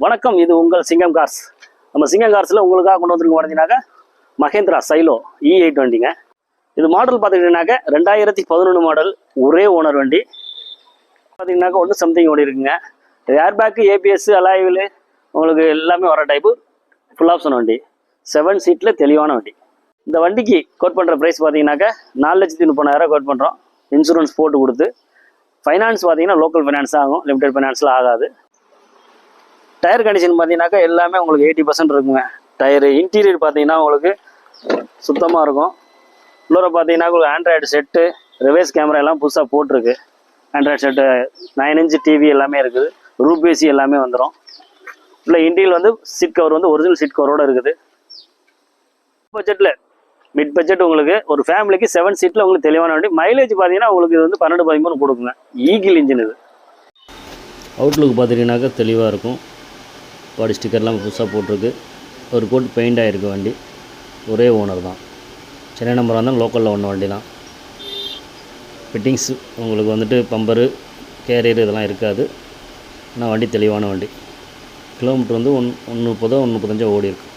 வணக்கம், இது உங்கள் சிங்கம் கார்ஸ். நம்ம சிங்கம் கார்ஸில் உங்களுக்காக கொண்டு வந்துருக்கு பார்த்தீங்கன்னாக்கா மகேந்திரா சைலோ E8 வண்டிங்க. இது மாடல் பார்த்துக்கிட்டீங்கன்னாக்கா 2011 மாடல், ஒரே ஓனர் வண்டி. பார்த்தீங்கன்னாக்கா 1 சம்திங் ஓடி இருக்குங்க. ஏர் பேக்கு, ABS, அலாய்வில் உங்களுக்கு எல்லாமே வர டைப்பு ஃபுல் ஆப்ஷன் வண்டி. 7 சீட்டில் தெளிவான வண்டி. இந்த வண்டிக்கு கோட் பண்ணுற ப்ரைஸ் பார்த்தீங்கன்னாக்கா 4,30,000 கோட் பண்ணுறோம். இன்சூரன்ஸ் போட்டு கொடுத்து ஃபைனான்ஸ் பார்த்தீங்கன்னா லோக்கல் ஃபைனான்ஸ் ஆகும், லிமிடெட் ஃபைனான்ஸில் ஆகாது. டயர் கண்டிஷன் பார்த்தீங்கன்னாக்கா எல்லாமே உங்களுக்கு 80% இருக்குங்க. டயரு இன்டீரியர் பார்த்தீங்கன்னா உங்களுக்கு சுத்தமாக இருக்கும். உள்ளே பார்த்தீங்கன்னா உங்களுக்கு ஆண்ட்ராய்டு செட்டு, ரிவர்ஸ் கேமரா எல்லாம் புதுசாக போட்டிருக்கு. ஆண்ட்ராய்டு செட்டு, 9 இன்ச் டிவி எல்லாமே இருக்குது. ரூப் ஏசி எல்லாமே வந்துடும். இல்லை இன்டீரியல் வந்து சீட் கவர் வந்து ஒரிஜினல் சீட் கவரோடு இருக்குது. பட்ஜெட்டில் மிட் பட்ஜெட் உங்களுக்கு ஒரு ஃபேமிலிக்கு 7 சீட்டில் உங்களுக்கு தெளிவான வண்டி. மைலேஜ் பார்த்தீங்கன்னா உங்களுக்கு இது வந்து 12-13 கொடுக்குங்க. ஈகிள் இன்ஜின் இது. அவுட்லுக் பார்த்துட்டிங்கனாக்கா தெளிவாக இருக்கும். பாடி ஸ்டிக்கர்லாம் புதுசாக போட்டிருக்கு. ஒரு கோட் பெயிண்ட் ஆகிருக்கு வண்டி. ஒரே ஓனர் தான். சென்னை நம்பராக இருந்தால் லோக்கலில் ஒன்று வண்டி தான். ஃபிட்டிங்ஸ் உங்களுக்கு வந்துட்டு பம்பரு, கேரியர் இதெல்லாம் இருக்காது. ஆனால் வண்டி தெளிவான வண்டி. கிலோமீட்டர் வந்து 130-135 ஓடி இருக்கு.